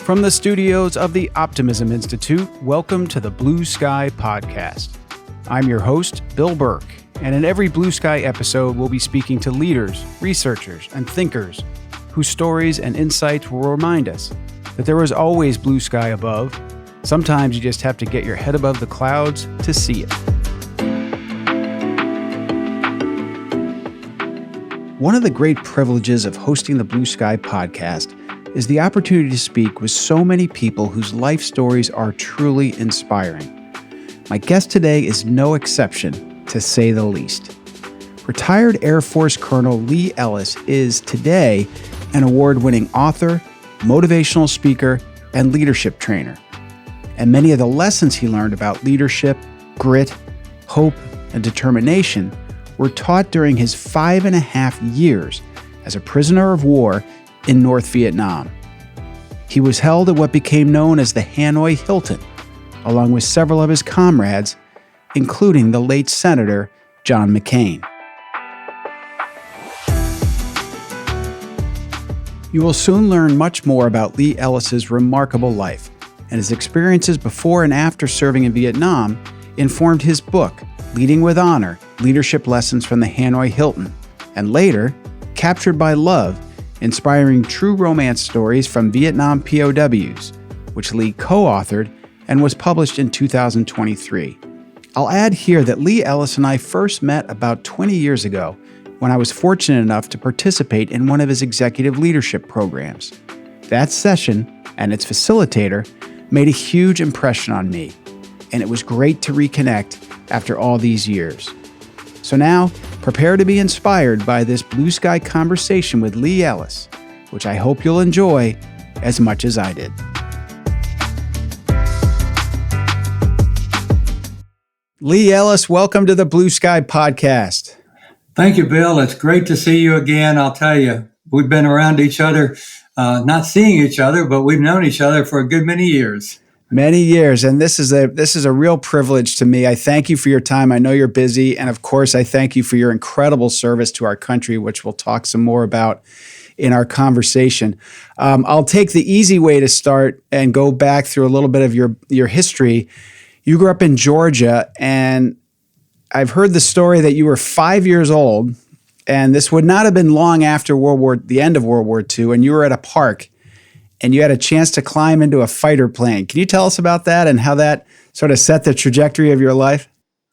From the studios of the Optimism Institute, welcome to the Blue Sky Podcast. I'm your host, Bill Burke, and in every Blue Sky episode, we'll be speaking to leaders, researchers, and thinkers whose stories and insights will remind us that there is always blue sky above. Sometimes you just have to get your head above the clouds to see it. One of the great privileges of hosting the Blue Sky Podcast is the opportunity to speak with so many people whose life stories are truly inspiring. My guest today is no exception, to say the least. Retired Air Force Colonel Lee Ellis is today an award-winning author, motivational speaker, and leadership trainer. And many of the lessons he learned about leadership, grit, hope, and determination were taught during his 5.5 years as a prisoner of war in North Vietnam. He was held at what became known as the Hanoi Hilton, along with several of his comrades, including the late Senator John McCain. You will soon learn much more about Lee Ellis's remarkable life, and his experiences before and after serving in Vietnam informed his book, Leading with Honor, Leadership Lessons from the Hanoi Hilton, and later, Captured by Love, inspiring true romance stories from Vietnam POWs, which Lee co-authored and was published in 2023. I'll add here that Lee Ellis and I first met about 20 years ago when I was fortunate enough to participate in one of his executive leadership programs. That session and its facilitator made a huge impression on me, and it was great to reconnect after all these years. So now, prepare to be inspired by this blue sky conversation with Lee Ellis, which I hope you'll enjoy as much as I did. Lee Ellis, welcome to the Blue Sky Podcast. Thank you, Bill. It's great to see you again. I'll tell you, we've been around each other, not seeing each other, but we've known each other for a good many years. Many years, and this is a real privilege to me. I thank you for your time. I know you're busy, and of course, I thank you for your incredible service to our country, which we'll talk some more about in our conversation. I'll take the easy way to start and go back through a little bit of your history. You grew up in Georgia, and I've heard the story that you were 5 years old, and this would not have been long after the end of World War II, and you were at a park, and you had a chance to climb into a fighter plane. Can you tell us about that and how that sort of set the trajectory of your life?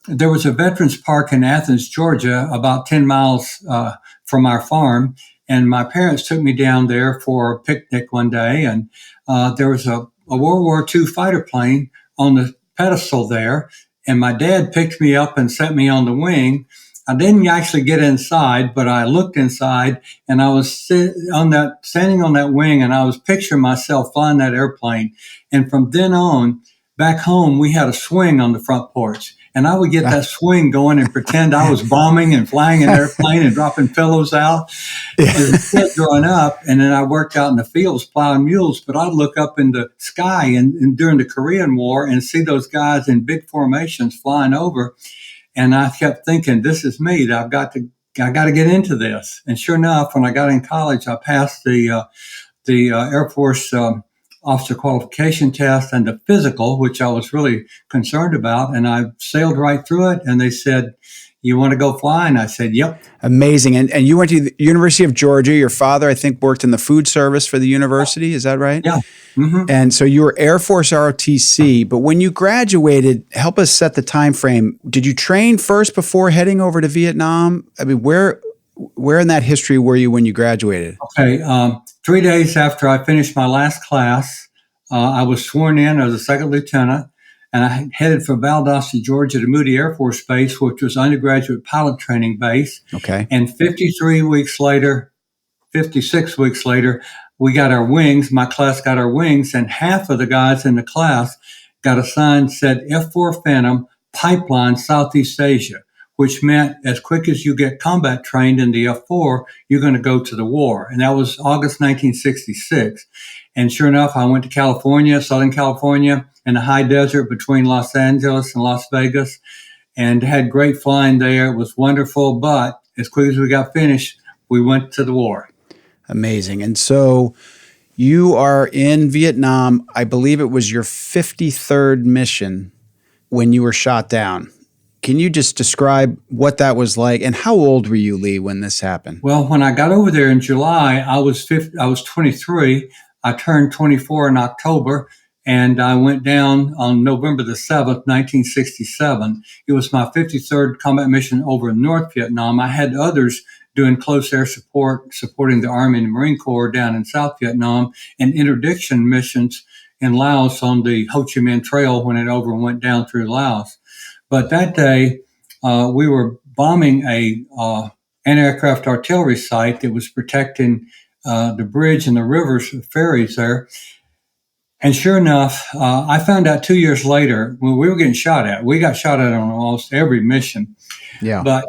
There was a veterans park in Athens, Georgia, about 10 miles from our farm, and my parents took me down there for a picnic one day, and there was a World War II fighter plane on the pedestal there, and my dad picked me up and set me on the wing. I didn't actually get inside, but I looked inside, and I was standing on that wing, and I was picturing myself flying that airplane. And from then on, back home, we had a swing on the front porch, and I would get that swing going and pretend I was bombing and flying an airplane and dropping pillows out. As a kid growing up, and then I worked out in the fields plowing mules, but I'd look up in the sky and during the Korean War and see those guys in big formations flying over. And I kept thinking, this is me. I got to get into this. And sure enough, when I got in college, I passed the Air Force officer qualification test and the physical, which I was really concerned about. And I sailed right through it. And they said, "You want to go fly?" And I said, "Yep." Amazing. And you went to the University of Georgia. Your father, I think, worked in the food service for the university. Is that right? Yeah. Mm-hmm. And so you were Air Force ROTC. But when you graduated, help us set the time frame. Did you train first before heading over to Vietnam? I mean, where in that history were you when you graduated? Okay. 3 days after I finished my last class, I was sworn in as a second lieutenant. And I headed for Valdosta, Georgia to Moody Air Force Base, which was undergraduate pilot training base. Okay. And 56 weeks later, we got our wings. My class got our wings, and half of the guys in the class got a sign that said F-4 Phantom Pipeline Southeast Asia, which meant as quick as you get combat trained in the F-4, you're going to go to the war. And that was August 1966. And sure enough, I went to California, Southern California, in the high desert between Los Angeles and Las Vegas, and had great flying there. It was wonderful, but as quick as we got finished, we went to the war. Amazing. And so You are in Vietnam. I believe it was your 53rd mission when you were shot down. Can you just describe what that was like? And how old were you, Lee, when this happened? Well, when I got over there in July, I was 23. I turned 24 in October, and I went down on November the 7th, 1967. It was my 53rd combat mission over in North Vietnam. I had others doing close air support, supporting the Army and the Marine Corps down in South Vietnam, and interdiction missions in Laos on the Ho Chi Minh Trail when it over and went down through Laos. But that day, we were bombing a anti-aircraft artillery site that was protecting the bridge and the rivers, ferries there. And sure enough, I found out 2 years later when we were getting shot at. We got shot at on almost every mission. Yeah. But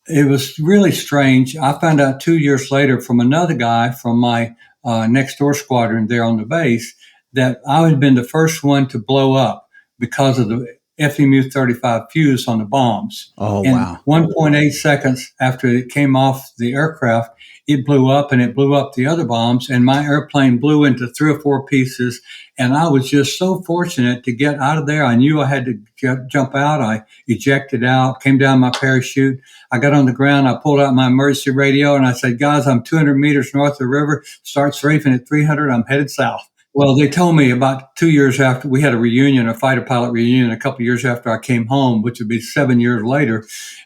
it was really strange. I found out 2 years later from another guy from my next door squadron there on the base that I had been the first one to blow up because of the FMU-35 fuse on the bombs. Oh, and wow. 1.8 seconds after it came off the aircraft, it blew up, and it blew up the other bombs, and my airplane blew into 3 or 4 pieces. And I was just so fortunate to get out of there. I knew I had to jump out. I ejected out, came down my parachute. I got on the ground. I pulled out my emergency radio, and I said, guys, I'm 200 meters north of the river. Start strafing at 300. I'm headed south. Well, they told me about 2 years after we had a reunion, a fighter pilot reunion, a couple of years after I came home, which would be 7 years later.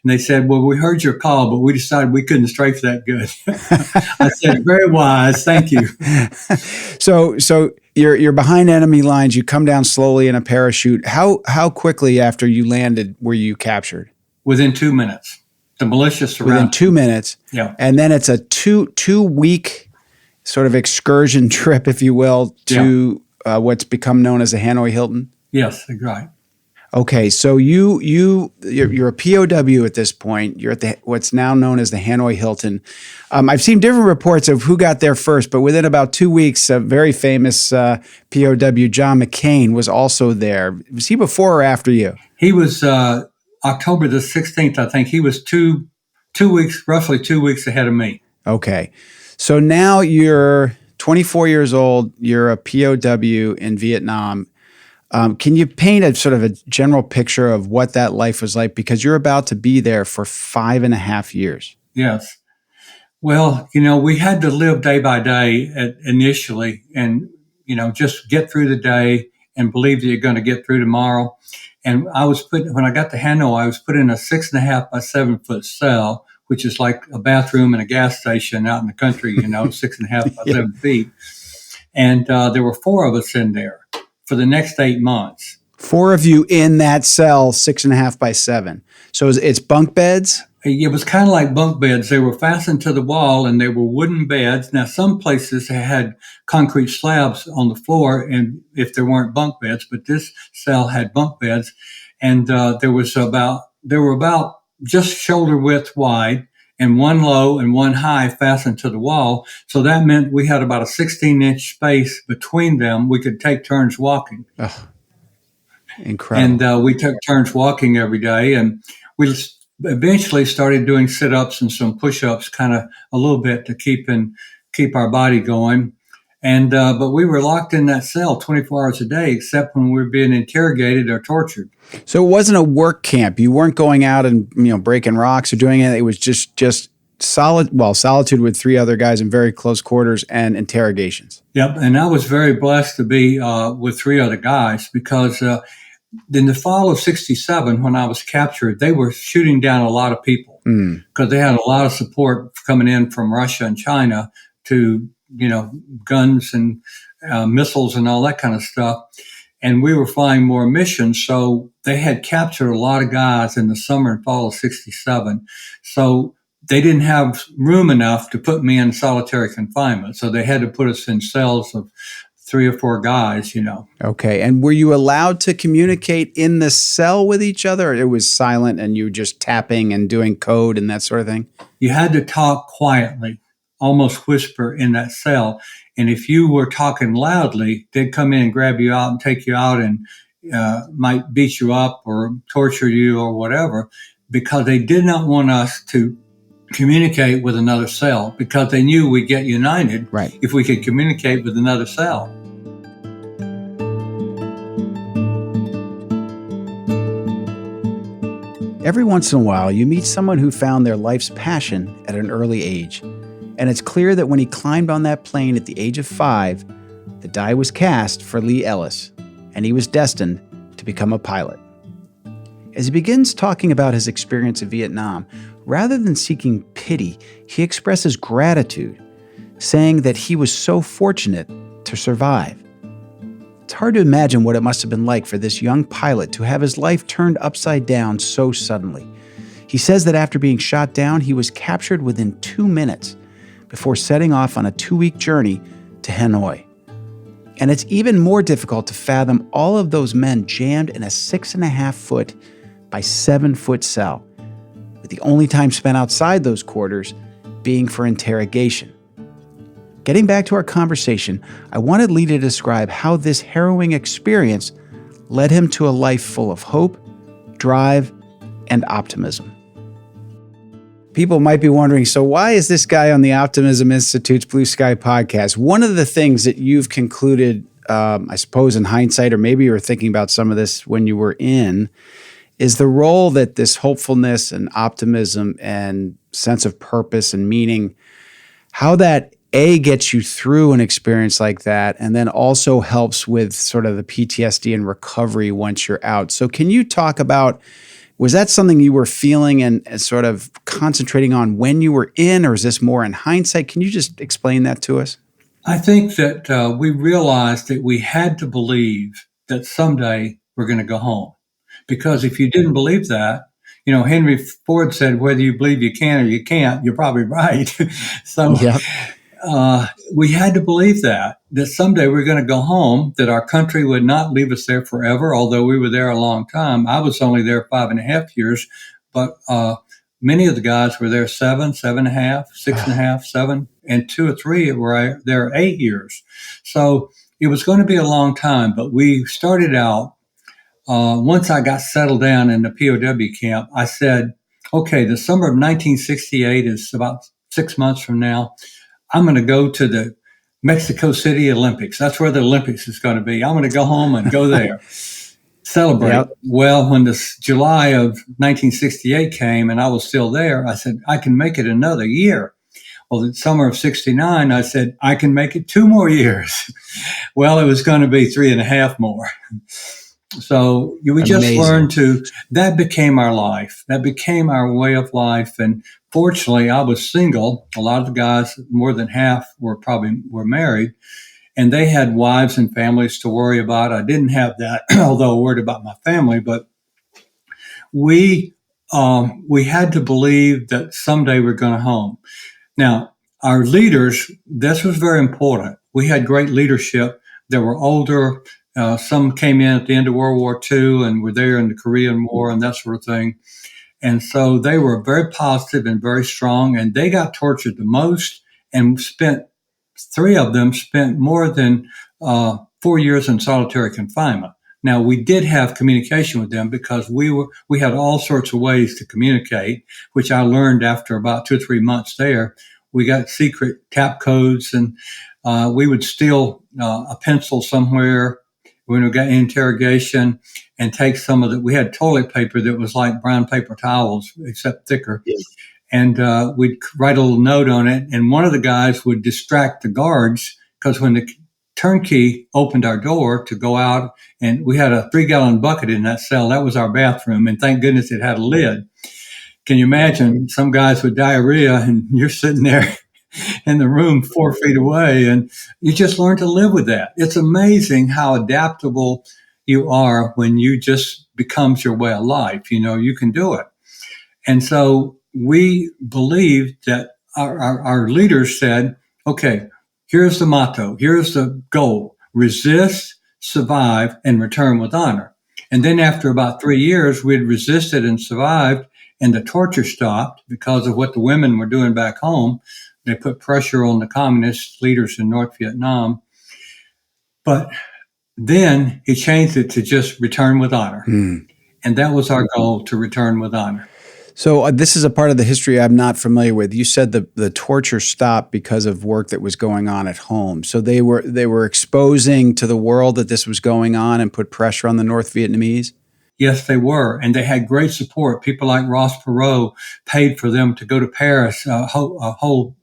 And they said, well, we heard your call, but we decided we couldn't strafe that good. I said, very wise. Thank you. So you're behind enemy lines. You come down slowly in a parachute. How quickly after you landed were you captured? Within 2 minutes. The militia surrounded. Within 2 minutes. Yeah. And then it's a two week sort of excursion trip, if you will, to what's become known as the Hanoi Hilton? Yes, right. Okay, so you're a POW at this point. You're at what's now known as the Hanoi Hilton. I've seen different reports of who got there first, but within about 2 weeks, a very famous POW, John McCain, was also there. Was he before or after you? He was October the 16th, I think. He was roughly 2 weeks ahead of me. Okay. So now you're 24 years old, you're a POW in Vietnam. Can you paint a sort of a general picture of what that life was like? Because you're about to be there for 5.5 years. Yes. Well, we had to live day by day initially and, just get through the day and believe that you're going to get through tomorrow. And when I got to Hanoi, I was put in a 6.5 by 7 foot cell, which is like a bathroom and a gas station out in the country, 6.5 by 7 feet. And there were 4 of us in there for the next 8 months. 4 of you in that cell, 6.5 by 7. So it's bunk beds? It was kind of like bunk beds. They were fastened to the wall, and they were wooden beds. Now, some places had concrete slabs on the floor, and if there weren't bunk beds, but this cell had bunk beds, and there were about just shoulder width wide, and one low and one high fastened to the wall. So that meant we had about a 16-inch space between them. We could take turns walking. Oh, incredible. And we took turns walking every day, and we eventually started doing sit-ups and some push-ups, kind of a little bit to keep our body going. And but we were locked in that cell 24 hours a day, except when we were being interrogated or tortured. So it wasn't a work camp. You weren't going out and breaking rocks or doing it. It was just solitude with 3 other guys in very close quarters and interrogations. Yep, and I was very blessed to be with 3 other guys because in the fall of '67, when I was captured, they were shooting down a lot of people because they had a lot of support coming in from Russia and China to guns and missiles and all that kind of stuff. And we were flying more missions. So they had captured a lot of guys in the summer and fall of '67. So they didn't have room enough to put me in solitary confinement. So they had to put us in cells of 3 or 4 guys, Okay. And were you allowed to communicate in the cell with each other? Or it was silent and you were just tapping and doing code and that sort of thing? You had to talk quietly, almost whisper in that cell. And if you were talking loudly, they'd come in and grab you out and take you out and might beat you up or torture you or whatever, because they did not want us to communicate with another cell because they knew we'd get united Right. if we could communicate with another cell. Every once in a while, you meet someone who found their life's passion at an early age. And it's clear that when he climbed on that plane at the age of 5, the die was cast for Lee Ellis, and he was destined to become a pilot. As he begins talking about his experience in Vietnam, rather than seeking pity, he expresses gratitude, saying that he was so fortunate to survive. It's hard to imagine what it must have been like for this young pilot to have his life turned upside down so suddenly. He says that after being shot down, he was captured within 2 minutes before setting off on a 2-week journey to Hanoi. And it's even more difficult to fathom all of those men jammed in a 6.5 foot by 7 foot cell, with the only time spent outside those quarters being for interrogation. Getting back to our conversation, I wanted Lee to describe how this harrowing experience led him to a life full of hope, drive, and optimism. People might be wondering, so why is this guy on the Optimism Institute's Blue Sky podcast? One of the things that you've concluded, I suppose in hindsight, or maybe you were thinking about some of this when you were in, is the role that this hopefulness and optimism and sense of purpose and meaning, how that gets you through an experience like that, and then also helps with sort of the PTSD and recovery once you're out. So can you talk about, was that something you were feeling and sort of concentrating on when you were in, or is this more in hindsight? Can you just explain that to us? I think that we realized that we had to believe that someday we're going to go home. Because if you didn't believe that, Henry Ford said, whether you believe you can or you can't, you're probably right. So Yep. We had to believe that someday we're going to go home, that our country would not leave us there forever, although we were there a long time. I was only there 5.5 years, but many of the guys were there 7, 7.5, 6.5, 7, and 2 or 3 were there 8 years. So it was going to be a long time, but we started out, once I got settled down in the POW camp, I said, okay, the summer of 1968 is about 6 months from now. I'm going to go to the Mexico City Olympics. That's where the Olympics is going to be. I'm going to go home and go there, celebrate. Yep. Well, when the July of 1968 came and I was still there, I said, I can make it another year. Well, the summer of 69, I said, I can make it 2 more years. Well, it was going to be 3.5 more. So we just learned that became our life. That became our way of life. And fortunately, I was single. A lot of the guys, more than half, were married, and they had wives and families to worry about. I didn't have that, although I worried about my family. But we had to believe that someday we're going home. Now, our leaders, this was very important. We had great leadership. They were older. Some came in at the end of World War II and were there in the Korean War and that sort of thing. And so they were very positive and very strong, and they got tortured the most, and 3 of them spent more than 4 years in solitary confinement. Now, we did have communication with them because we had all sorts of ways to communicate, which I learned after about 2 or 3 months there. We got secret tap codes, and we would steal a pencil somewhere when we got interrogation and take some of we had toilet paper that was like brown paper towels, except thicker. Yeah. And we'd write a little note on it. And one of the guys would distract the guards because when the turnkey opened our door to go out, and we had a 3-gallon bucket in that cell, that was our bathroom. And thank goodness it had a lid. Can you imagine some guys with diarrhea and you're sitting there in the room 4 feet away, and you just learn to live with that. It's amazing how adaptable you are when you just becomes your way of life. You can do it. And so we believed that our leaders said, okay, here's the motto. Here's the goal. Resist, survive, and return with honor. And then after about 3 years, we'd resisted and survived, and the torture stopped because of what the women were doing back home. They put pressure on the communist leaders in North Vietnam. But then he changed it to just return with honor. And that was our goal, to return with honor. So this is a part of the history I'm not familiar with. You said the torture stopped because of work that was going on at home. So they were exposing to the world that this was going on and put pressure on the North Vietnamese? Yes, they were. And they had great support. People like Ross Perot paid for them to go to Paris, a whole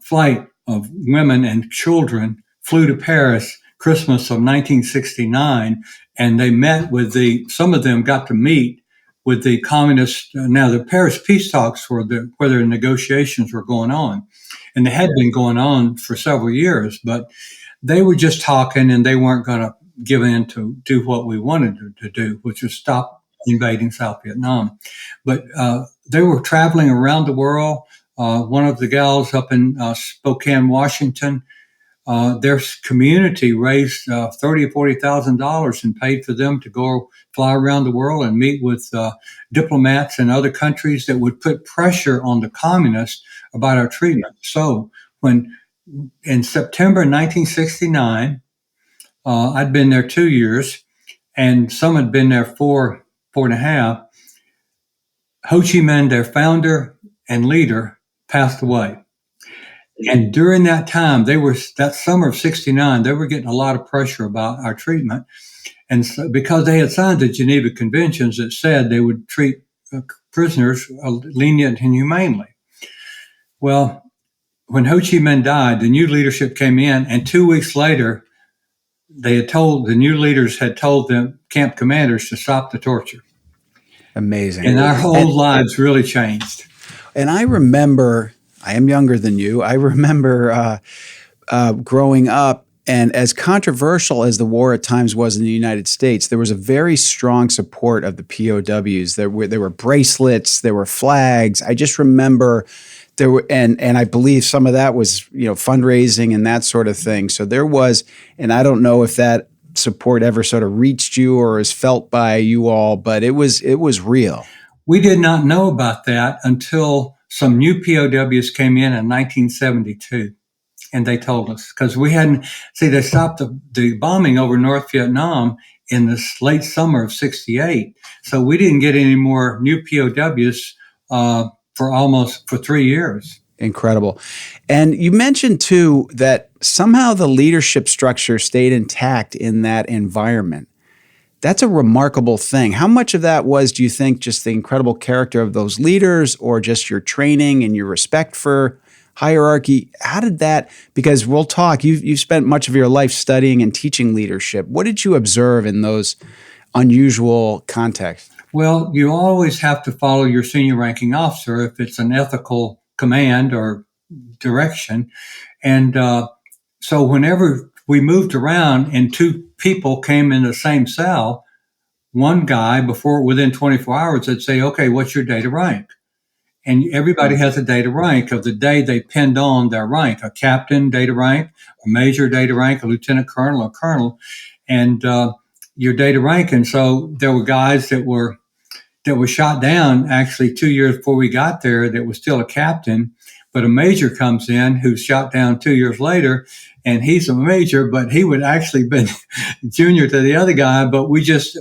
flight of women and children flew to Paris Christmas of 1969, and they met with some of them got to meet with the communists. Now, the Paris peace talks were where the negotiations were going on, and they had been going on for several years, but they were just talking, and they weren't going to give in to do what we wanted to do, which was stop invading South Vietnam. But they were traveling around the world. One of the gals up in Spokane, Washington, their community raised $30,000 or $40,000 and paid for them to go fly around the world and meet with diplomats in other countries that would put pressure on the communists about our treatment. So when in September 1969, I'd been there 2 years, and some had been there four and a half. Ho Chi Minh, their founder and leader, passed away. And during that time, that summer of 69, they were getting a lot of pressure about our treatment. And so, because they had signed the Geneva Conventions that said they would treat prisoners lenient and humanely. Well, when Ho Chi Minh died, the new leadership came in, and 2 weeks later, the new leaders had told the camp commanders to stop the torture. Amazing. And our whole lives really changed. And I remember, I am younger than you, I remember growing up, and as controversial as the war at times was in the United States, there was a very strong support of the POWs. There were bracelets, there were flags. I just remember there were, and I believe some of that was, fundraising and that sort of thing. So there was, and I don't know if that support ever sort of reached you or is felt by you all, but it was real. We did not know about that until some new POWs came in 1972. And they told us, because they stopped the bombing over North Vietnam in the late summer of 68. So we didn't get any more new POWs for 3 years. Incredible. And you mentioned too that somehow the leadership structure stayed intact in that environment. That's a remarkable thing. How much of that was, do you think, just the incredible character of those leaders, or just your training and your respect for hierarchy? How did that, because we'll talk, you've spent much of your life studying and teaching leadership. What did you observe in those unusual contexts? Well, you always have to follow your senior ranking officer if it's an ethical command or direction. And so whenever we moved around and two people came in the same cell, one guy within 24 hours would say, okay, what's your data rank? And everybody has a data rank of the day they pinned on their rank, a captain data rank, a major data rank, a lieutenant colonel, a colonel, and your data rank. And so there were guys that were shot down actually 2 years before we got there that was still a captain, but a major comes in who's shot down 2 years later, and he's a major, but he would actually been junior to the other guy. But we just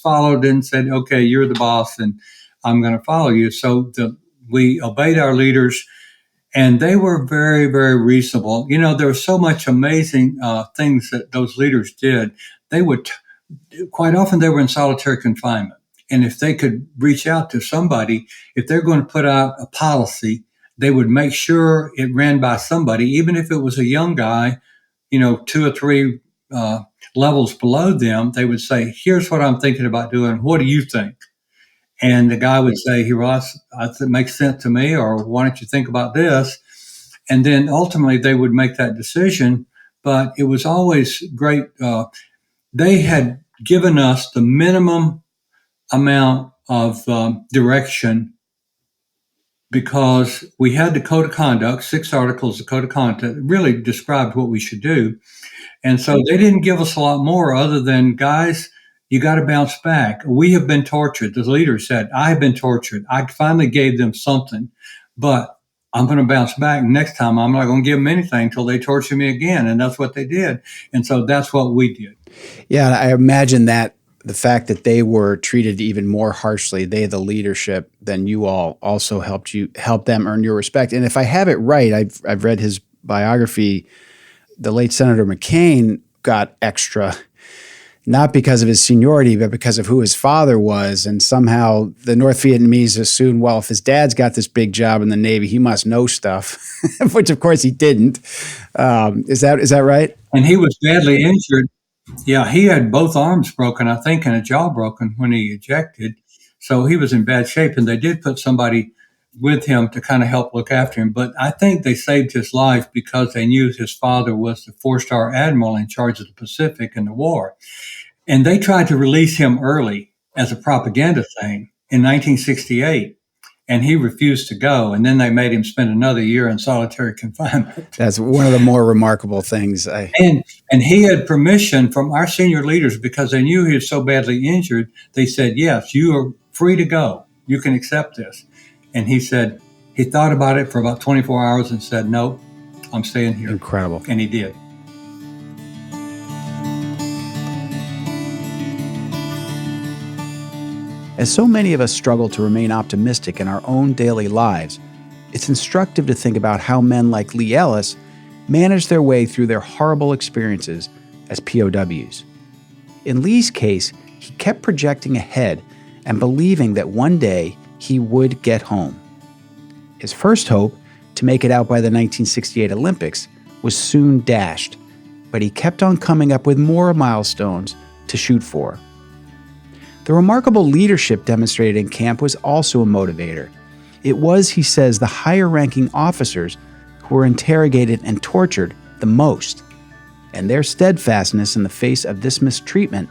followed and said, okay, you're the boss, and I'm going to follow you. So we obeyed our leaders, and they were very, very reasonable. There was so much amazing things that those leaders did. They would, quite often they were in solitary confinement. And if they could reach out to somebody, if they're going to put out a policy, they would make sure it ran by somebody, even if it was a young guy, 2 or 3 levels below them. They would say, here's what I'm thinking about doing. What do you think? And the guy would say, it makes sense to me, or why don't you think about this? And then ultimately they would make that decision. But it was always great. They had given us the minimum amount of direction, because we had the code of conduct, 6 articles of code of conduct that really described what we should do. And so they didn't give us a lot more other than, guys, you got to bounce back. We have been tortured. The leader said, I have been tortured. I finally gave them something, but I'm going to bounce back. Next time, I'm not going to give them anything until they torture me again. And that's what they did. And so that's what we did. Yeah, I imagine that the fact that they were treated even more harshly, they, the leadership, than you all, also help them earn your respect. And if I have it right, I've read his biography. The late Senator McCain got extra, not because of his seniority, but because of who his father was. And somehow the North Vietnamese assumed, well, if his dad's got this big job in the Navy, he must know stuff, which of course he didn't. Is that right? And he was badly injured. Yeah, he had both arms broken, I think, and a jaw broken when he ejected. So he was in bad shape, and they did put somebody with him to kind of help look after him. But I think they saved his life because they knew his father was the 4-star admiral in charge of the Pacific in the war. And they tried to release him early as a propaganda thing in 1968. And he refused to go. And then they made him spend another year in solitary confinement. That's one of the more remarkable things. And he had permission from our senior leaders because they knew he was so badly injured. They said, yes, you are free to go. You can accept this. And he said, he thought about it for about 24 hours and said, nope, I'm staying here. Incredible. And he did. As so many of us struggle to remain optimistic in our own daily lives, it's instructive to think about how men like Lee Ellis managed their way through their horrible experiences as POWs. In Lee's case, he kept projecting ahead and believing that one day he would get home. His first hope, to make it out by the 1968 Olympics, was soon dashed, but he kept on coming up with more milestones to shoot for. The remarkable leadership demonstrated in camp was also a motivator. It was, he says, the higher-ranking officers who were interrogated and tortured the most, and their steadfastness in the face of this mistreatment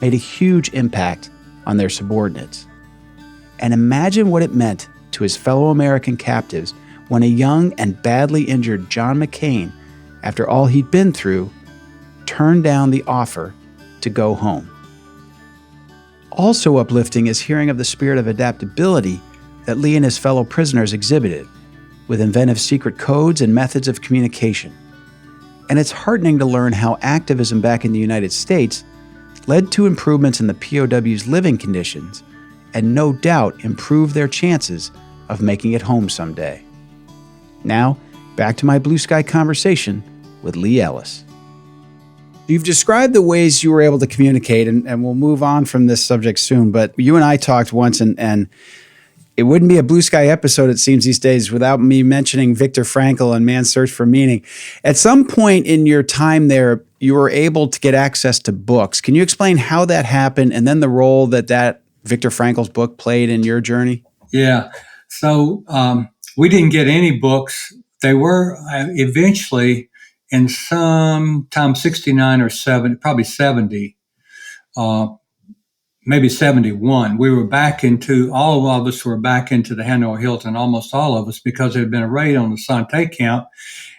made a huge impact on their subordinates. And imagine what it meant to his fellow American captives when a young and badly injured John McCain, after all he'd been through, turned down the offer to go home. Also uplifting is hearing of the spirit of adaptability that Lee and his fellow prisoners exhibited, with inventive secret codes and methods of communication. And it's heartening to learn how activism back in the United States led to improvements in the POWs' living conditions and no doubt improved their chances of making it home someday. Now, back to my blue sky conversation with Lee Ellis. You've described the ways you were able to communicate, and we'll move on from this subject soon, but you and I talked once, and it wouldn't be a blue sky episode, it seems these days, without me mentioning Viktor Frankl and Man's Search for Meaning. At some point in your time there, you were able to get access to books. Can you explain how that happened, and then the role that Viktor Frankl's book played in your journey? Yeah. So we didn't get any books. They were eventually in sometime 69 or 70, probably 70, maybe 71. We were back into, all of us were back into the Hanoi Hilton, almost all of us, because there had been a raid on the Sante camp.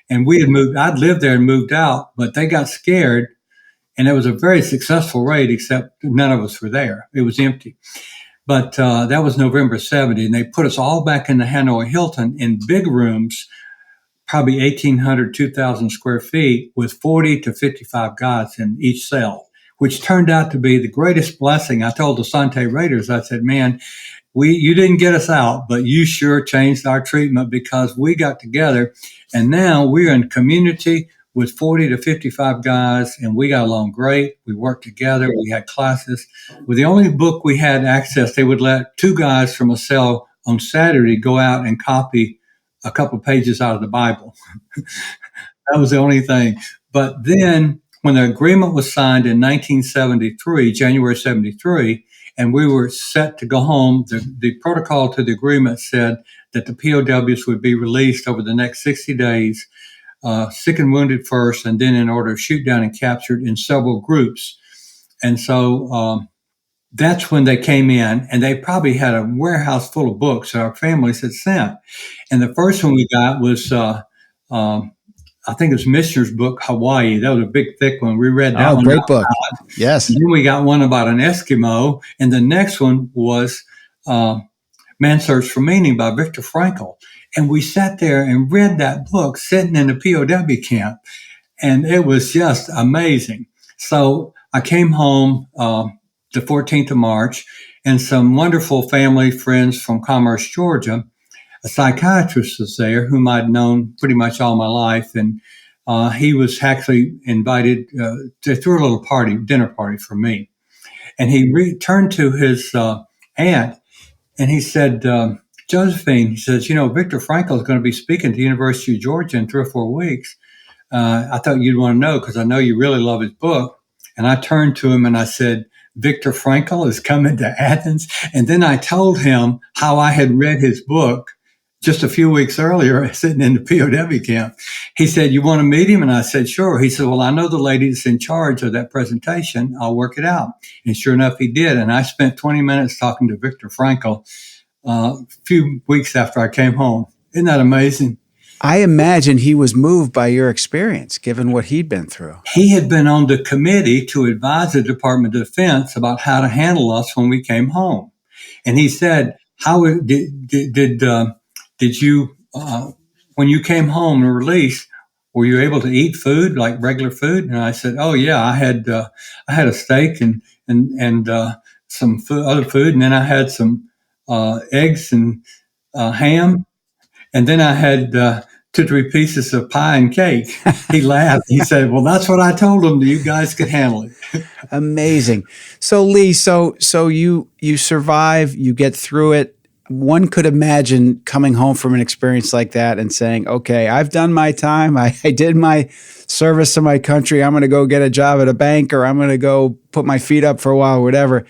And we had moved, I'd lived there and moved out, but they got scared. And it was a very successful raid, except none of us were there. It was empty. But that was November 70. And they put us all back in the Hanoi Hilton in big rooms, probably 1,800, 2,000 square feet, with 40 to 55 guys in each cell, which turned out to be the greatest blessing. I told the Sante Raiders, I said, man, you didn't get us out, but you sure changed our treatment, because we got together and now we're in community with 40 to 55 guys, and we got along great. We worked together. We had classes. With the only book we had access, they would let 2 guys from a cell on Saturday go out and copy a couple of pages out of the Bible. That was the only thing. But then when the agreement was signed in 1973, January 73, and we were set to go home, the protocol to the agreement said that the POWs would be released over the next 60 days, sick and wounded first, and then in order of shoot down and captured in several groups. And so that's when they came in, and they probably had a warehouse full of books our families had sent. And the first one we got was, I think it was Missioner's book, Hawaii. That was a big, thick one. We read that one. Oh, great book. Yes. And then we got one about an Eskimo. And the next one was Man's Search for Meaning by Viktor Frankl. And we sat there and read that book sitting in the POW camp. And it was just amazing. So I came home the 14th of March, and some wonderful family friends from Commerce, Georgia. A psychiatrist was there whom I'd known pretty much all my life, and he was actually invited to throw a little dinner party for me. And he returned to his aunt, and he said, Josephine, he says, Viktor Frankl is going to be speaking at the University of Georgia in 3 or 4 weeks. I thought you'd want to know because I know you really love his book. And I turned to him and I said, Viktor Frankl is coming to Athens. And then I told him how I had read his book just a few weeks earlier, sitting in the POW camp. He said, you want to meet him? And I said, sure. He said, well, I know the lady that's in charge of that presentation. I'll work it out. And sure enough, he did. And I spent 20 minutes talking to Viktor Frankl a few weeks after I came home. Isn't that amazing? I imagine he was moved by your experience, given what he'd been through. He had been on the committee to advise the Department of Defense about how to handle us when we came home. And he said, how did you, when you came home and released, were you able to eat food, like regular food? And I said, oh yeah, I had a steak and some other food. And then I had some eggs and ham. And then I had 2 or 3 pieces of pie and cake. He laughed. He said, well, that's what I told him. You guys could handle it. Amazing. So Lee, so you survive, you get through it. One could imagine coming home from an experience like that and saying, okay, I've done my time. I did my service to my country. I'm going to go get a job at a bank, or I'm going to go put my feet up for a while, whatever.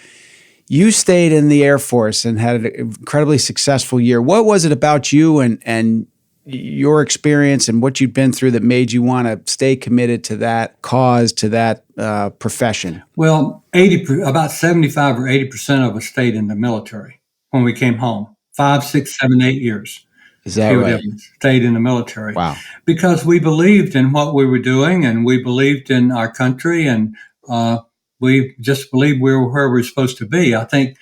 You stayed in the Air Force and had an incredibly successful year. What was it about you and your experience and what you'd been through that made you want to stay committed to that cause, to that profession? Well, about 75 or 80% of us stayed in the military when we came home. 5, 6, 7, 8 years. Is that right? Stayed in the military. Wow. Because we believed in what we were doing, and we believed in our country, and we just believed we were where we were supposed to be. I think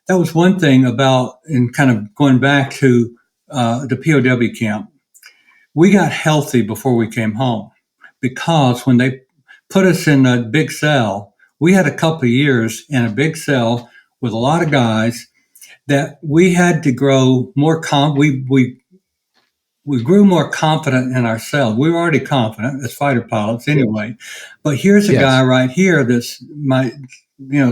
that was one thing about, and kind of going back to the POW camp, we got healthy before we came home, because when they put us in a big cell, we had a couple of years in a big cell with a lot of guys that we had to grow more we grew more confident in ourselves. We were already confident as fighter pilots anyway, but here's a guy right here that's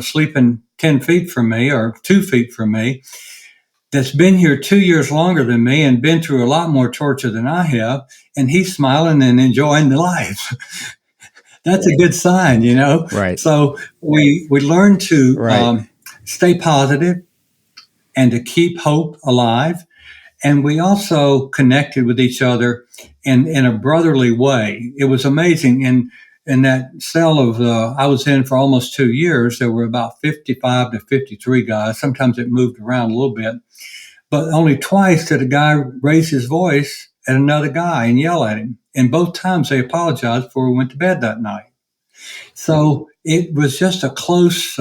sleeping 10 feet from me or 2 feet from me, that's been here 2 years longer than me and been through a lot more torture than I have, and he's smiling and enjoying the life. That's a good sign, Right. So we learned to stay positive and to keep hope alive. And we also connected with each other in a brotherly way. It was amazing. In that cell I was in for almost 2 years, there were about 55 to 53 guys. Sometimes it moved around a little bit. But only twice did a guy raise his voice at another guy and yell at him. And both times they apologized before we went to bed that night. So it was just a close,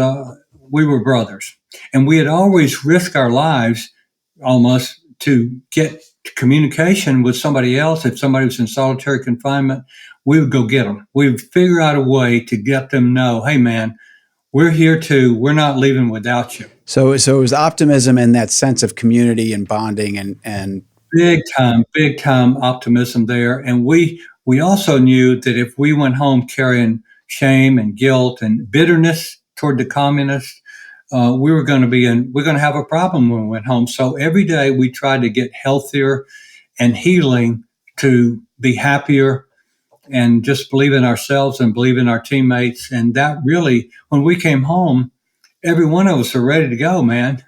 we were brothers. And we had always risked our lives almost to get communication with somebody else. If somebody was in solitary confinement, we would go get them. We would figure out a way to get them know, hey, man, we're here too. We're not leaving without you. So it was optimism and that sense of community and bonding and big time optimism there. And we also knew that if we went home carrying shame and guilt and bitterness toward the communists, we're going to have a problem when we went home. So every day we tried to get healthier and healing to be happier and just believe in ourselves and believe in our teammates. And that really, when we came home, every one of us are ready to go, man.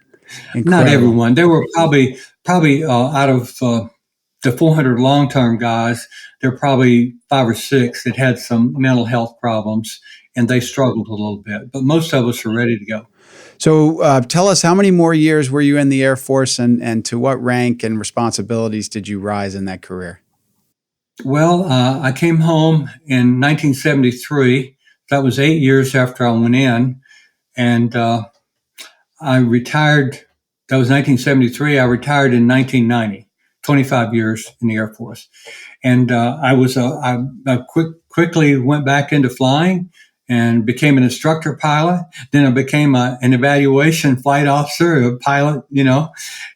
Incredible. Not everyone. There were probably out of the 400 long-term guys, there were probably 5 or 6 that had some mental health problems, and they struggled a little bit. But most of us are ready to go. So tell us, how many more years were you in the Air Force, and to what rank and responsibilities did you rise in that career? Well, I came home in 1973. That was 8 years after I went in. And I retired. That was 1973. I retired in 1990, 25 years in the Air Force. And I quickly went back into flying and became an instructor pilot. Then I became an evaluation flight officer, a pilot,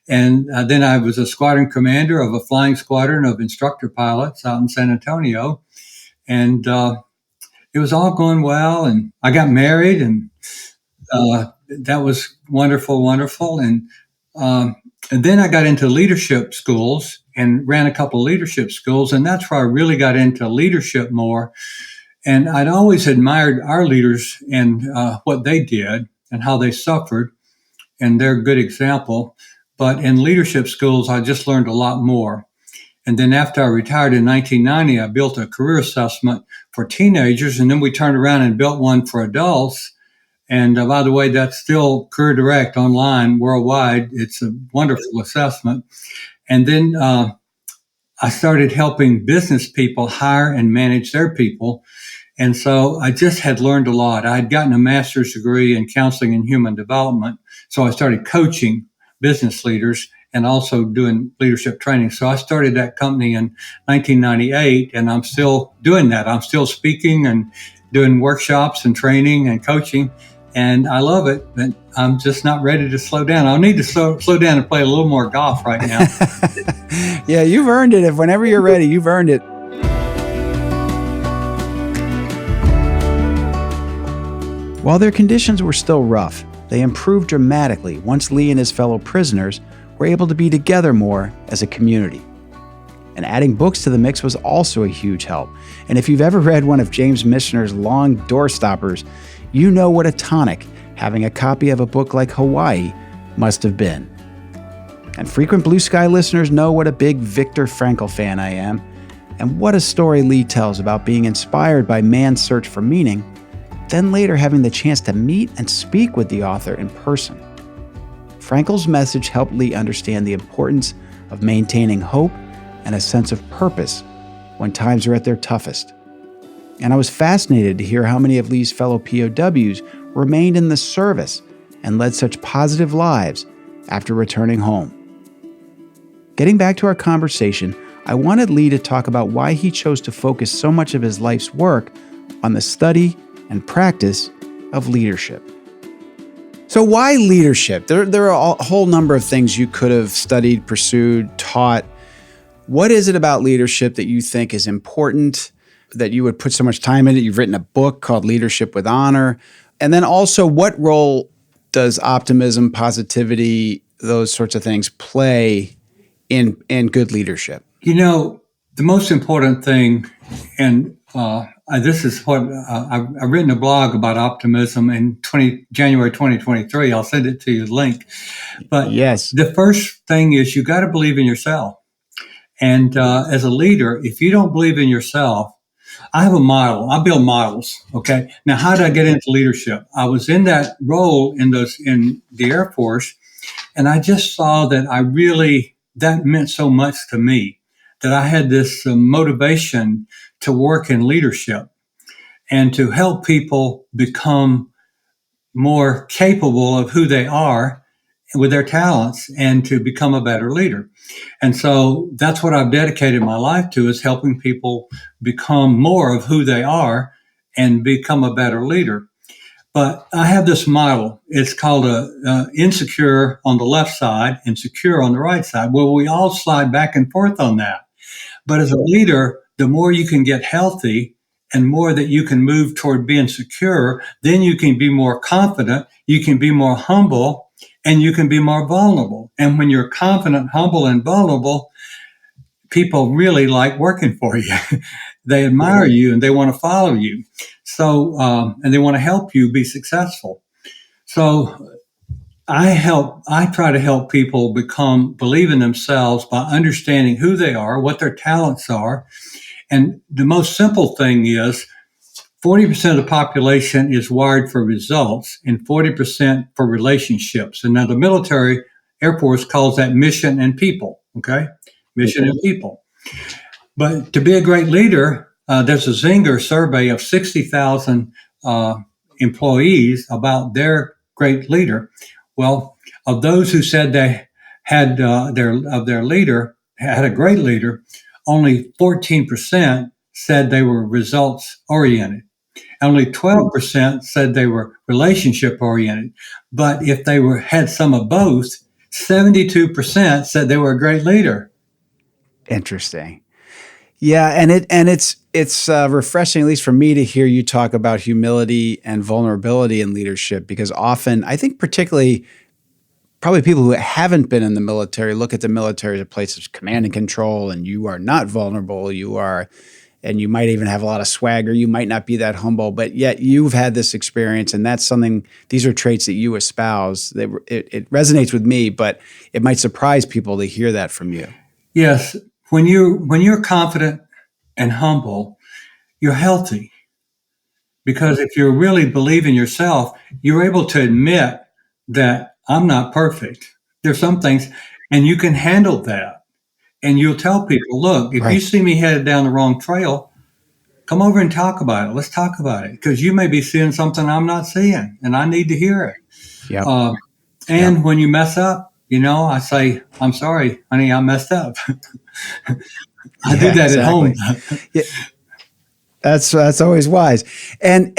and then I was a squadron commander of a flying squadron of instructor pilots out in San Antonio. And it was all going well. And I got married, and that was wonderful. And then I got into leadership schools and ran a couple of leadership schools. And that's where I really got into leadership more. And I'd always admired our leaders and what they did and how they suffered. And they're a good example. But in leadership schools, I just learned a lot more. And then after I retired in 1990, I built a career assessment for teenagers. And then we turned around and built one for adults. And by the way, that's still Career Direct online worldwide. It's a wonderful assessment. And then I started helping business people hire and manage their people. And so I just had learned a lot. I had gotten a master's degree in counseling and human development. So I started coaching business leaders and also doing leadership training. So I started that company in 1998, and I'm still doing that. I'm still speaking and doing workshops and training and coaching. And I love it, but I'm just not ready to slow down. I'll need to slow down and play a little more golf right now. Yeah, you've earned it. If whenever you're ready, you've earned it. While their conditions were still rough, they improved dramatically once Lee and his fellow prisoners were able to be together more as a community. And adding books to the mix was also a huge help. And if you've ever read one of James Michener's long doorstoppers, you know what a tonic having a copy of a book like Hawaii must have been. And frequent Blue Sky listeners know what a big Viktor Frankl fan I am, and what a story Lee tells about being inspired by man's search for meaning, then later having the chance to meet and speak with the author in person. Frankl's message helped Lee understand the importance of maintaining hope and a sense of purpose when times are at their toughest. And I was fascinated to hear how many of Lee's fellow POWs remained in the service and led such positive lives after returning home. Getting back to our conversation, I wanted Lee to talk about why he chose to focus so much of his life's work on the study and practice of leadership. So why leadership? There are a whole number of things you could have studied, pursued, taught. What is it about leadership that you think is important, that you would put so much time in it? You've written a book called Leadership with Honor. And then also, what role does optimism, positivity, those sorts of things play in good leadership? The most important thing, and this is what I've written a blog about optimism in January 2023. I'll send it to you, the link. But yes, the first thing is you got to believe in yourself. And as a leader, if you don't believe in yourself, I have a model. I build models. Okay. Now, how did I get into leadership? I was in that role in the Air Force, and I just saw that that meant so much to me, that I had this motivation to work in leadership and to help people become more capable of who they are with their talents and to become a better leader. And so that's what I've dedicated my life to, is helping people become more of who they are and become a better leader. But I have this model. It's called insecure on the left side and secure on the right side. Well, we all slide back and forth on that. But as a leader, the more you can get healthy and more that you can move toward being secure, then you can be more confident, you can be more humble, and you can be more vulnerable. And when you're confident, humble, and vulnerable, people really like working for you. They admire you and they want to follow you. So, and they want to help you be successful. So I try to help people believe in themselves by understanding who they are, what their talents are. And the most simple thing is 40% of the population is wired for results and 40% for relationships. And now the military, Air Force calls that mission and people, okay? Mission and people. But to be a great leader, there's a Zinger survey of 60,000 employees about their great leader. Well, of those who said they had their leader had a great leader, only 14% said they were results oriented. Only 12% said they were relationship oriented. But if they had some of both, 72% said they were a great leader. Interesting. Yeah, and it's refreshing, at least for me, to hear you talk about humility and vulnerability in leadership, because often, I think particularly probably people who haven't been in the military look at the military as a place of command and control, and you are not vulnerable. And you might even have a lot of swagger. You might not be that humble, but yet you've had this experience, and that's something. These are traits that you espouse. It resonates with me, but it might surprise people to hear that from you. Yes, when you're confident and humble, you're healthy. Because if you really believe in yourself, you're able to admit that I'm not perfect. There's some things, and you can handle that. And you'll tell people, look, if you see me headed down the wrong trail, come over and talk about it. Let's talk about it, because you may be seeing something I'm not seeing, and I need to hear it. Yep. And when you mess up, I say, I'm sorry, honey, I messed up. I do that at home. Yeah. That's always wise. And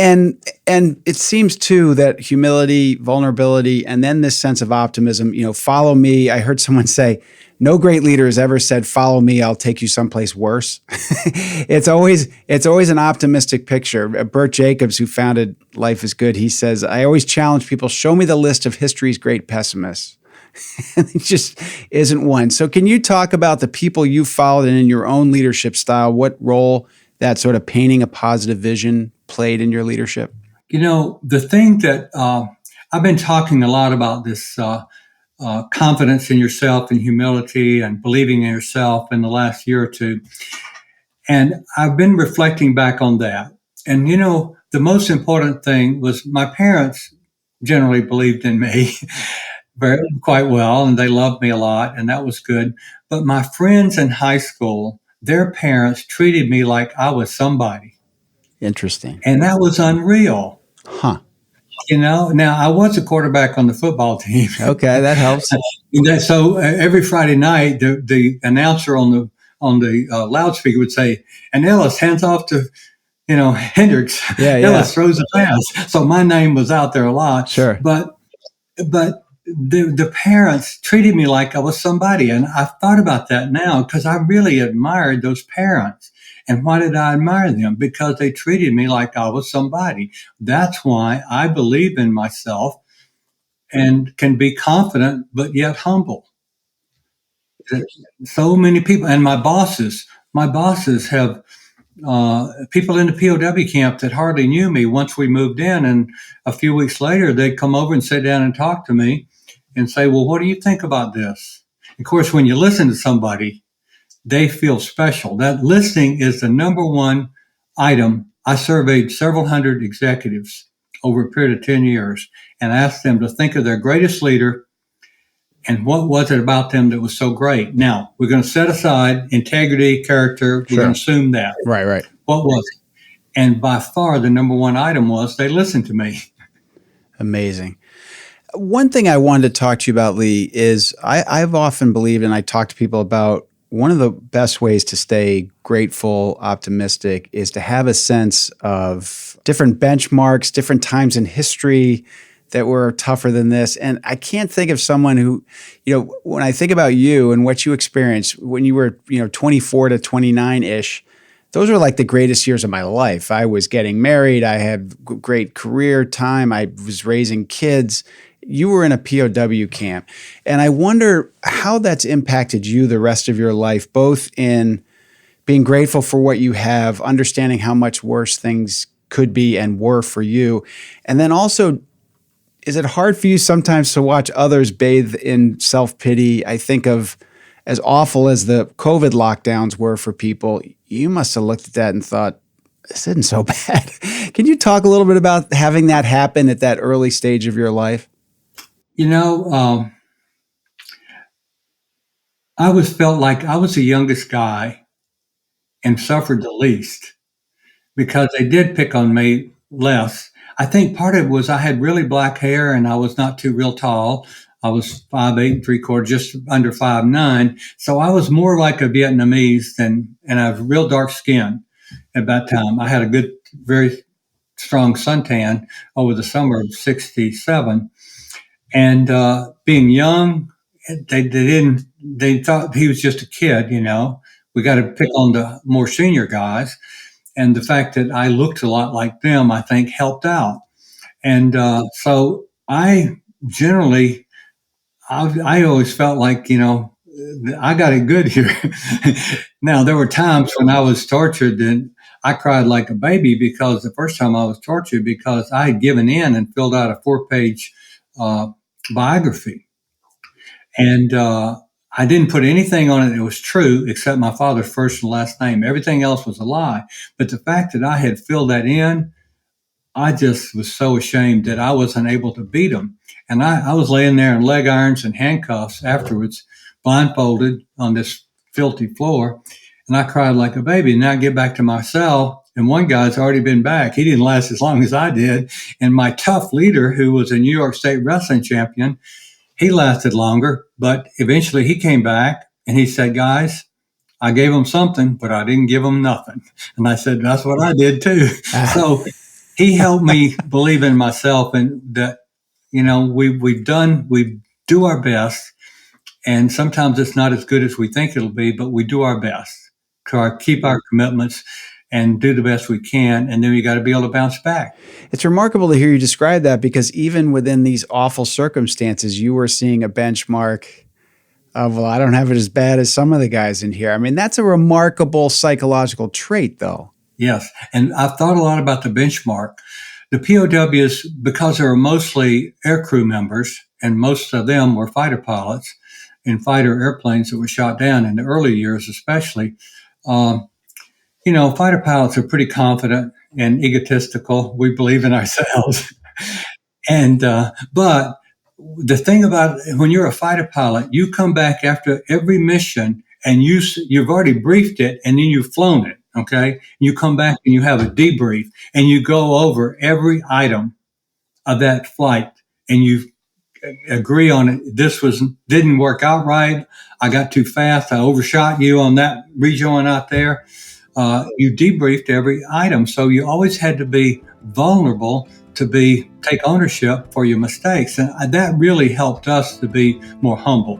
it seems too that humility, vulnerability, and then this sense of optimism, follow me. I heard someone say, no great leader has ever said, follow me, I'll take you someplace worse. It's always an optimistic picture. Burt Jacobs, who founded Life is Good, he says, I always challenge people, show me the list of history's great pessimists. And it just isn't one. So can you talk about the people you followed and in your own leadership style, what role that sort of painting a positive vision played in your leadership? The thing that I've been talking a lot about this confidence in yourself and humility and believing in yourself in the last year or two. And I've been reflecting back on that. And, the most important thing was my parents generally believed in me quite well, and they loved me a lot, and that was good. But my friends in high school, their parents treated me like I was somebody. Interesting. And that was unreal. Huh. Now I was a quarterback on the football team. Okay, that helps. So every Friday night, the announcer on the loudspeaker would say, "And Ellis, hands off to, Hendricks." Yeah. Ellis throws a pass. So my name was out there a lot. Sure. But the parents treated me like I was somebody, and I thought about that now because I really admired those parents. And why did I admire them? Because they treated me like I was somebody. That's why I believe in myself and can be confident, but yet humble. So many people, and my bosses have people in the POW camp that hardly knew me once we moved in. And a few weeks later, they'd come over and sit down and talk to me and say, well, what do you think about this? Of course, when you listen to somebody, they feel special. That listening is the number one item. I surveyed several hundred executives over a period of 10 years and asked them to think of their greatest leader and what was it about them that was so great. Now, we're going to set aside integrity, character. We're going to assume that. Right. What was it? And by far, the number one item was they listened to me. Amazing. One thing I wanted to talk to you about, Lee, is I've often believed, and I talk to people about, one of the best ways to stay grateful, optimistic, is to have a sense of different benchmarks, different times in history that were tougher than this. And I can't think of someone who, when I think about you and what you experienced when you were, 24 to 29-ish, those were like the greatest years of my life. I was getting married. I had great career time. I was raising kids. You were in a POW camp. And I wonder how that's impacted you the rest of your life, both in being grateful for what you have, understanding how much worse things could be and were for you. And then also, is it hard for you sometimes to watch others bathe in self-pity? I think of, as awful as the COVID lockdowns were for people, you must have looked at that and thought, this isn't so bad. Can you talk a little bit about having that happen at that early stage of your life? I always felt like I was the youngest guy and suffered the least because they did pick on me less. I think part of it was I had really black hair and I was not too real tall. I was 5'8¾", just under 5'9". So I was more like a Vietnamese and I have real dark skin at that time. I had a good, very strong suntan over the summer of '67. And being young, they thought he was just a kid, you know. We got to pick on the more senior guys. And the fact that I looked a lot like them, I think, helped out. And so I generally, I always felt like, you know, I got it good here. Now, there were times when I was tortured and I cried like a baby because the first time I was tortured because I had given in and filled out a 4-page uh, biography. And I didn't put anything on it that was true except my father's first and last name. Everything else was a lie. But the fact that I had filled that in, I just was so ashamed that I wasn't able to beat him. And I was laying there in leg irons and handcuffs afterwards, blindfolded on this filthy floor. And I cried like a baby. And I get back to my cell, and one guy's already been back. He didn't last as long as I did. And my tough leader, who was a New York State wrestling champion, he lasted longer. But eventually he came back and he said, guys, I gave him something, but I didn't give him nothing. And I said, that's what I did too. So he helped me believe in myself and that, you know, we do our best. And sometimes it's not as good as we think it'll be, but we do our best to keep our commitments and do the best we can. And then we got to be able to bounce back. It's remarkable to hear you describe that because even within these awful circumstances, you were seeing a benchmark of, well, I don't have it as bad as some of the guys in here. I mean, that's a remarkable psychological trait, though. Yes. And I've thought a lot about the benchmark. The POWs, because they were mostly aircrew members, and most of them were fighter pilots in fighter airplanes that were shot down in the early years, especially. You know, fighter pilots are pretty confident and egotistical. We believe in ourselves. And, but the thing about when you're a fighter pilot, you come back after every mission and you've already briefed it and then you've flown it. Okay. You come back and you have a debrief and you go over every item of that flight and you agree on it. Didn't work out right. I got too fast. I overshot you on that rejoin out there. You debriefed every item. So you always had to be vulnerable to take ownership for your mistakes. And that really helped us to be more humble.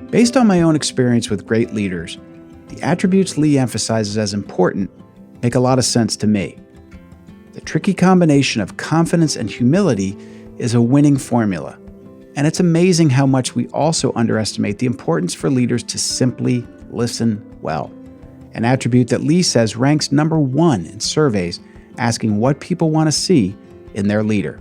Based on my own experience with great leaders, the attributes Lee emphasizes as important make a lot of sense to me. The tricky combination of confidence and humility is a winning formula. And it's amazing how much we also underestimate the importance for leaders to simply listen well, an attribute that Lee says ranks number 1 in surveys asking what people want to see in their leader.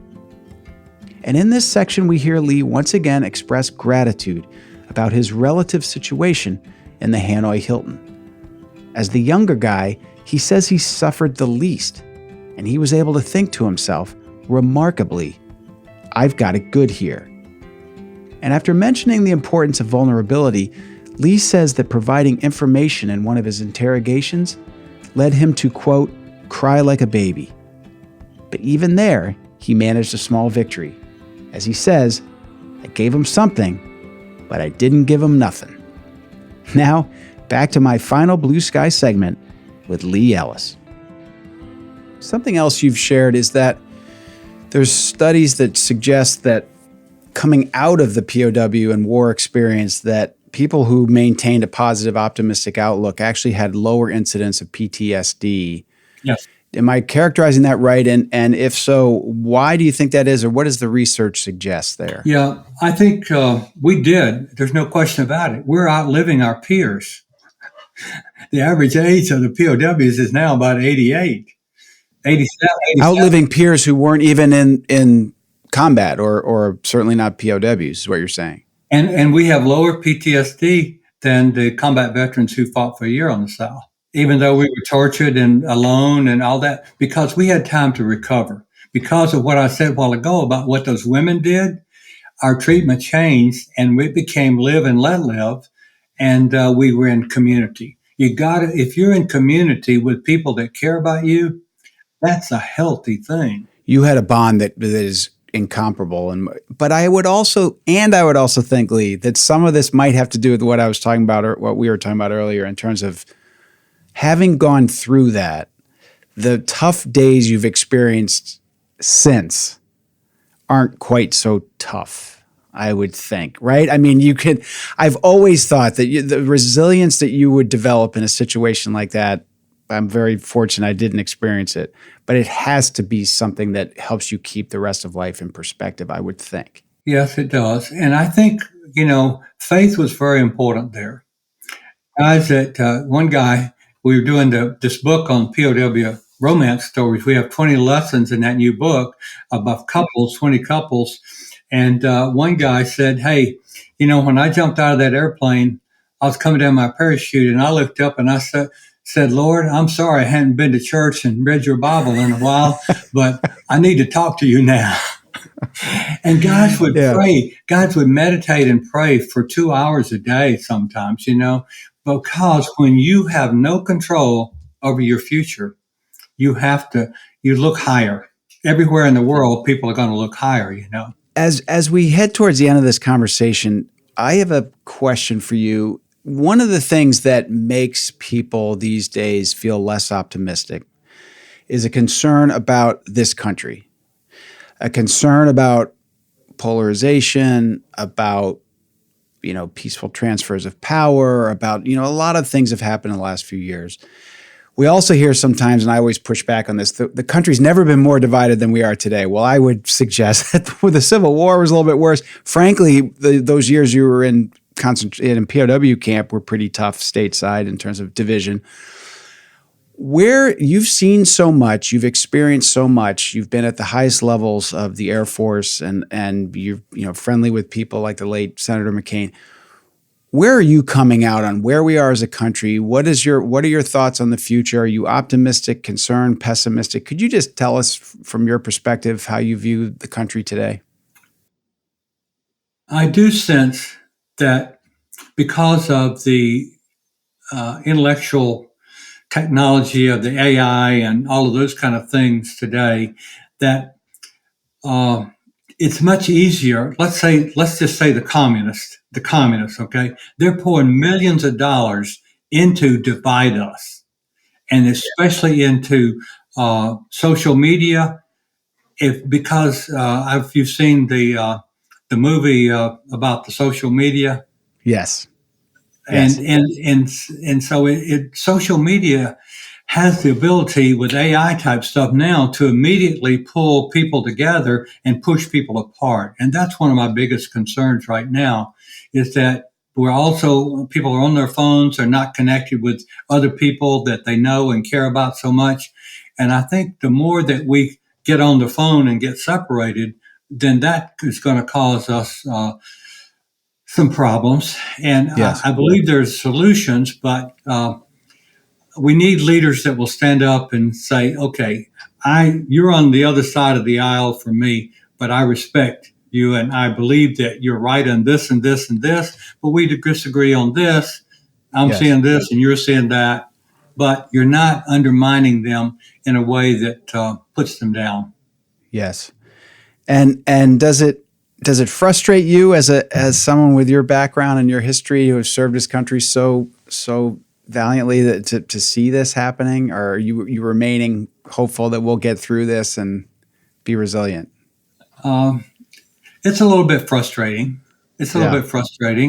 And in this section, we hear Lee once again express gratitude about his relative situation in the Hanoi Hilton. As the younger guy, he says he suffered the least, and he was able to think to himself, remarkably, I've got it good here. And after mentioning the importance of vulnerability, Lee says that providing information in one of his interrogations led him to, quote, cry like a baby. But even there, he managed a small victory. As he says, I gave him something, but I didn't give him nothing. Now, back to my final Blue Sky segment with Lee Ellis. Something else you've shared is that there's studies that suggest that coming out of the POW and war experience, that people who maintained a positive, optimistic outlook actually had lower incidence of PTSD. Yes. Am I characterizing that right? And if so, why do you think that is, or what does the research suggest there? Yeah, I think we did. There's no question about it. We're outliving our peers. The average age of the POWs is now about 88, 87. Outliving peers who weren't even in combat or certainly not POWs is what you're saying. And we have lower PTSD than the combat veterans who fought for a year on the South, even though we were tortured and alone and all that, because we had time to recover. Because of what I said a while ago about what those women did, our treatment changed and it became live and let live. And we were in community. If you're in community with people that care about you, that's a healthy thing. You had a bond that is incomparable. But I would also think, Lee, that some of this might have to do with what I was talking about, or what we were talking about earlier, in terms of having gone through that. The tough days you've experienced since aren't quite so tough, I would think, right? I mean, I've always thought that the resilience that you would develop in a situation like that, I'm very fortunate I didn't experience it, but it has to be something that helps you keep the rest of life in perspective, I would think. Yes, it does. And I think, faith was very important there. One guy, we were doing this book on POW romance stories. We have 20 lessons in that new book about couples, 20 couples. And one guy said, hey, when I jumped out of that airplane, I was coming down my parachute and I looked up and I said, Lord, I'm sorry I hadn't been to church and read your Bible in a while, but I need to talk to you now. And guys would pray. Guys would meditate and pray for 2 hours a day sometimes, because when you have no control over your future, you look higher. Everywhere in the world, people are going to look higher, As we head towards the end of this conversation, I have a question for you. One of the things that makes people these days feel less optimistic is a concern about this country, a concern about polarization, about peaceful transfers of power, about a lot of things have happened in the last few years. We also hear sometimes, and I always push back on this, the country's never been more divided than we are today. Well, I would suggest that the Civil War was a little bit worse. Frankly, those years you were in POW camp were pretty tough stateside in terms of division. Where you've seen so much, you've experienced so much, you've been at the highest levels of the Air Force, and you're friendly with people like the late Senator McCain. Where are you coming out on where we are as a country? What are your thoughts on the future? Are you optimistic, concerned, pessimistic? Could you just tell us from your perspective how you view the country today? I do sense that because of the intellectual technology of the AI and all of those kind of things today, that it's much easier. Let's just say the communists, okay? They're pouring millions of dollars into divide us, and especially into social media. Because you've seen the movie about the social media. Yes. And so social media has the ability with AI type stuff now to immediately pull people together and push people apart. And that's one of my biggest concerns right now, is that people are on their phones, are not connected with other people that they know and care about so much. And I think the more that we get on the phone and get separated, then that is going to cause us some problems. And yes. I believe there's solutions, but we need leaders that will stand up and say, okay, you're on the other side of the aisle from me, but I respect you and I believe that you're right on this and this and this, but we disagree on this. I'm seeing this and you're seeing that, but you're not undermining them in a way that puts them down. Yes. And does it frustrate you as someone with your background and your history who has served his country so valiantly to see this happening, or are you remaining hopeful that we'll get through this and be resilient? It's a little bit frustrating.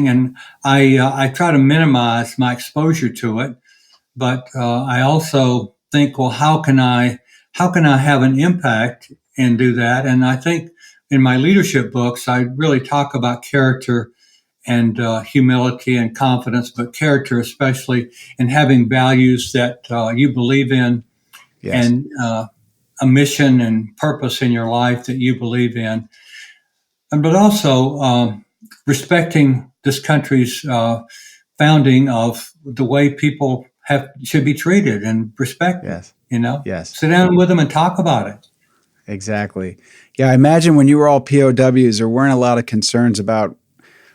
And I try to minimize my exposure to it, but I also think, well, how can I have an impact and do that? And I think in my leadership books, I really talk about character and humility and confidence, but character especially, and having values that you believe in, and a mission and purpose in your life that you believe in, but also respecting this country's founding of the way people should be treated and respected. Yes. Sit down with them and talk about it. Exactly. Yeah, I imagine when you were all POWs, there weren't a lot of concerns about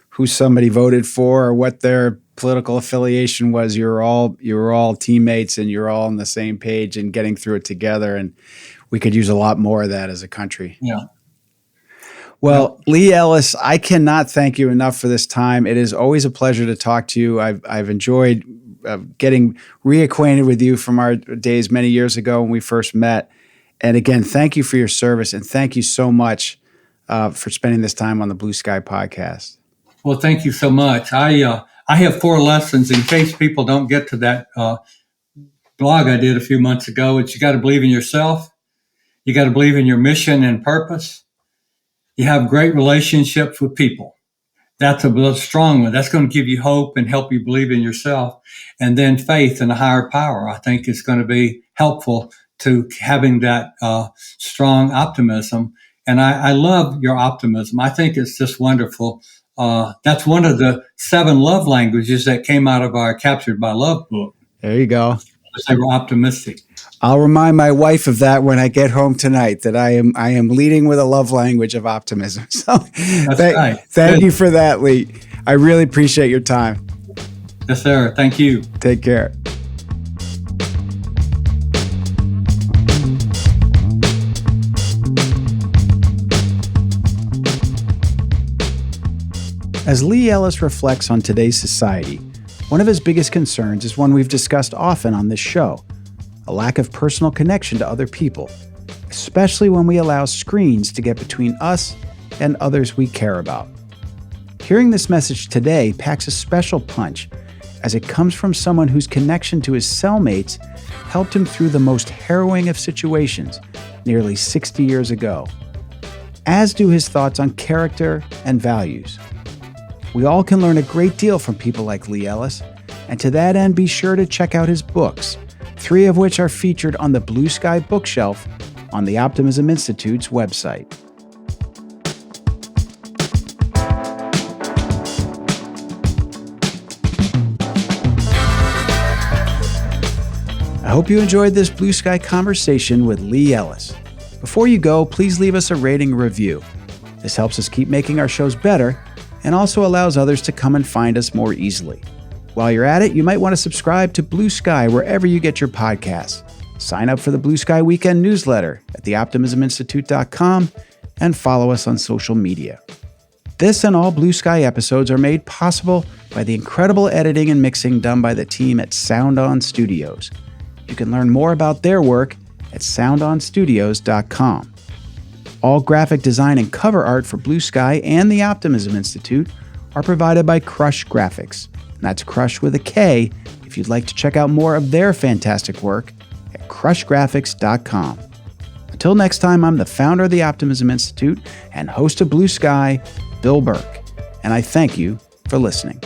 who somebody voted for or what their political affiliation was. You were all teammates and you're all on the same page and getting through it together. And we could use a lot more of that as a country. Yeah. Well, Lee Ellis, I cannot thank you enough for this time. It is always a pleasure to talk to you. I've enjoyed getting reacquainted with you from our days many years ago when we first met. And again, thank you for your service, and thank you so much for spending this time on the Blue Sky podcast. Well, thank you so much. I have 4 lessons in case people don't get to that blog I did a few months ago. It's you got to believe in yourself. You got to believe in your mission and purpose. You have great relationships with people. That's a strong one. That's going to give you hope and help you believe in yourself. And then faith in a higher power, I think, is going to be helpful to having that strong optimism. And I love your optimism. I think it's just wonderful. That's one of the 7 love languages that came out of our Captured by Love book. There you go. They were optimistic. I'll remind my wife of that when I get home tonight, that I am leading with a love language of optimism. So right. Thank you for that, Lee. I really appreciate your time. Yes, sir. Thank you. Take care. As Lee Ellis reflects on today's society, one of his biggest concerns is one we've discussed often on this show: a lack of personal connection to other people, especially when we allow screens to get between us and others we care about. Hearing this message today packs a special punch, as it comes from someone whose connection to his cellmates helped him through the most harrowing of situations nearly 60 years ago, as do his thoughts on character and values. We all can learn a great deal from people like Lee Ellis, and to that end, be sure to check out his books, 3 of which are featured on the Blue Sky bookshelf on the Optimism Institute's website. I hope you enjoyed this Blue Sky conversation with Lee Ellis. Before you go, please leave us a rating and review. This helps us keep making our shows better and also allows others to come and find us more easily. While you're at it, you might want to subscribe to Blue Sky wherever you get your podcasts. Sign up for the Blue Sky Weekend newsletter at theoptimisminstitute.com and follow us on social media. This and all Blue Sky episodes are made possible by the incredible editing and mixing done by the team at Sound On Studios. You can learn more about their work at soundonstudios.com. All graphic design and cover art for Blue Sky and the Optimism Institute are provided by Crush Graphics. That's Crush with a K if you'd like to check out more of their fantastic work at crushgraphics.com. Until next time, I'm the founder of the Optimism Institute and host of Blue Sky, Bill Burke, and I thank you for listening.